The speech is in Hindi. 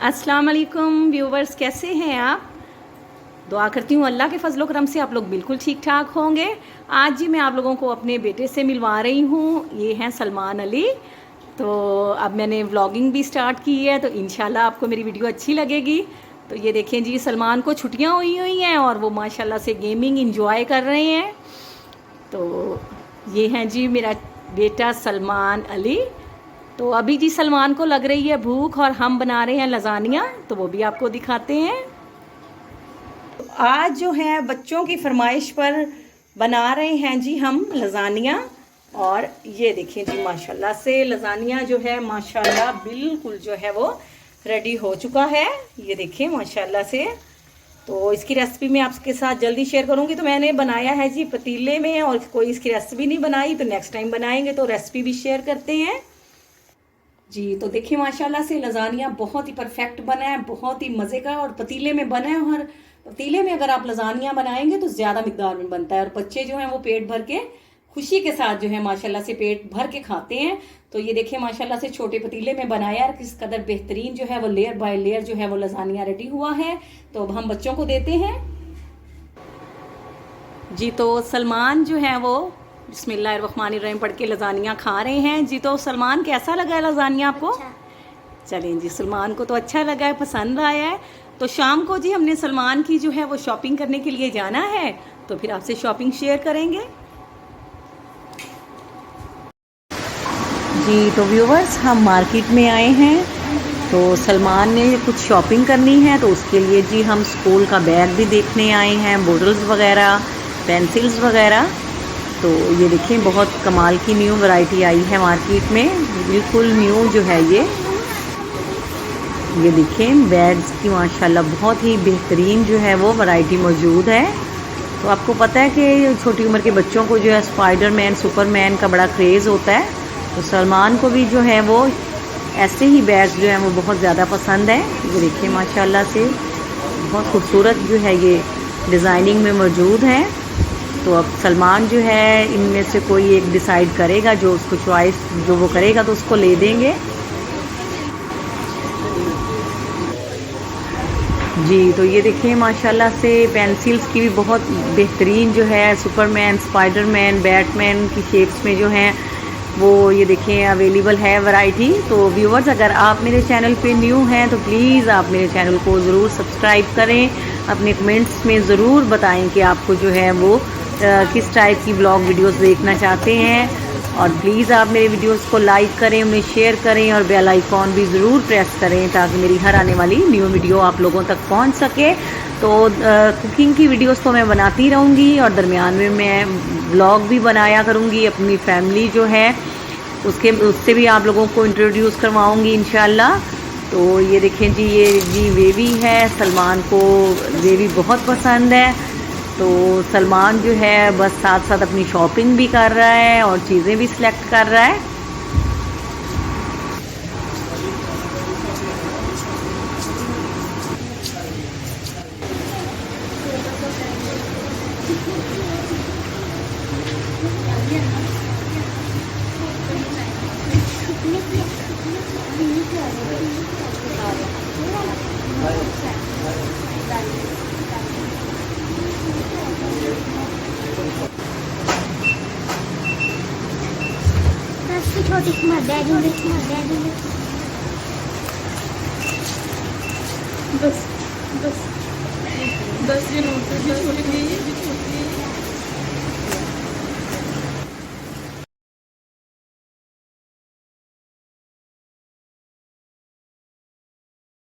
अस्सलाम वालेकुम व्यूवर्स, कैसे हैं आप? दुआ करती हूँ अल्लाह के फजलो करम से आप लोग बिल्कुल ठीक ठाक होंगे। आज जी मैं आप लोगों को अपने बेटे से मिलवा रही हूँ। ये हैं सलमान अली। तो अब मैंने व्लॉगिंग भी स्टार्ट की है, तो इंशाल्लाह आपको मेरी वीडियो अच्छी लगेगी। तो ये देखें जी, सलमान को छुट्टियाँ हुई हैं और वो माशाल्लाह से गेमिंग इंजॉय कर रहे हैं। तो ये हैं जी मेरा बेटा सलमान अली। तो अभी जी सलमान को लग रही है भूख और हम बना रहे हैं लजानिया, तो वो भी आपको दिखाते हैं। आज जो है बच्चों की फरमाइश पर बना रहे हैं जी हम लजानिया। और ये देखिए जी माशाल्लाह से लजानिया जो है माशाल्लाह बिल्कुल जो है वो रेडी हो चुका है। ये देखिए माशाल्लाह से। तो इसकी रेसिपी मैं आपके साथ जल्दी शेयर करूंगी। तो मैंने बनाया है जी पतीले में, और कोई इसकी रेसिपी नहीं बनाई, तो नेक्स्ट टाइम बनाएंगे तो रेसिपी भी शेयर करते हैं जी। तो देखिए माशाल्लाह से लजानिया बहुत ही परफेक्ट बना है, बहुत ही मज़े का, और पतीले में बना है। और पतीले में अगर आप लजानिया बनाएंगे तो ज़्यादा मिकदार में बनता है, और बच्चे जो हैं वो पेट भर के खुशी के साथ जो है माशाल्लाह से पेट भर के खाते हैं। तो ये देखिए माशाल्लाह से छोटे पतीले में बनाया, और किस कदर बेहतरीन जो है वो लेयर बाय लेयर जो है वो लजानिया रेडी हुआ है। तो अब हम बच्चों को देते हैं जी। तो सलमान जो है वो बिस्मिल्लाहिर्रहमानिर्रहीम पढ़ के लजानिया खा रहे हैं जी। तो सलमान, कैसा लगा है लजानिया आपको? अच्छा। चलें जी, सलमान को तो अच्छा लगा है, पसंद आया है। तो शाम को जी हमने सलमान की जो है वो शॉपिंग करने के लिए जाना है, तो फिर आपसे शॉपिंग शेयर करेंगे जी। तो व्यूवर्स, हम मार्केट में आए हैं, तो सलमान ने कुछ शॉपिंग करनी है, तो उसके लिए जी हम स्कूल का बैग भी देखने आए हैं, बोटल्स वगैरह, पेंसिल्स वगैरह। तो ये देखें बहुत कमाल की न्यू वैरायटी आई है मार्केट में, बिल्कुल न्यू जो है ये देखें बैग्स की माशाल्लाह बहुत ही बेहतरीन जो है वो वैरायटी मौजूद है। तो आपको पता है कि छोटी उम्र के बच्चों को जो है स्पाइडरमैन, सुपरमैन का बड़ा क्रेज़ होता है। तो सलमान को भी जो है वो ऐसे ही बैग्स जो है वो बहुत ज़्यादा पसंद है। ये देखिए माशाल्लाह से बहुत खूबसूरत जो है ये डिज़ाइनिंग में मौजूद है। तो अब सलमान जो है इनमें से कोई एक डिसाइड करेगा, जो उसको चॉइस जो वो करेगा तो उसको ले देंगे जी। तो ये देखिए माशाल्लाह से पेंसिल्स की भी बहुत बेहतरीन जो है सुपरमैन, स्पाइडरमैन, बैटमैन की शेप्स में जो हैं वो ये देखें अवेलेबल है वैरायटी। तो व्यूवर्स, अगर आप मेरे चैनल पे न्यू हैं तो प्लीज़ आप मेरे चैनल को ज़रूर सब्सक्राइब करें। अपने कमेंट्स में ज़रूर बताएं कि आपको जो है वो किस टाइप की ब्लॉग वीडियोस देखना चाहते हैं। और प्लीज़ आप मेरे वीडियोस को लाइक करें, उन्हें शेयर करें, और बेल आइकॉन भी ज़रूर प्रेस करें ताकि मेरी हर आने वाली न्यू वीडियो आप लोगों तक पहुंच सके। तो कुकिंग की वीडियोस तो मैं बनाती रहूँगी, और दरमियान में मैं ब्लॉग भी बनाया करूँगी। अपनी फैमिली जो है उससे भी आप लोगों को इंट्रोड्यूस करवाऊँगी इंशाल्लाह। तो ये देखें जी, ये जी वेवी है, सलमान को वेवी बहुत पसंद है। तो सलमान जो है बस साथ साथ अपनी शॉपिंग भी कर रहा है और चीज़ें भी सिलेक्ट कर रहा है। छोटी डैडी बस बस 10 दिन होते हैं छोटी।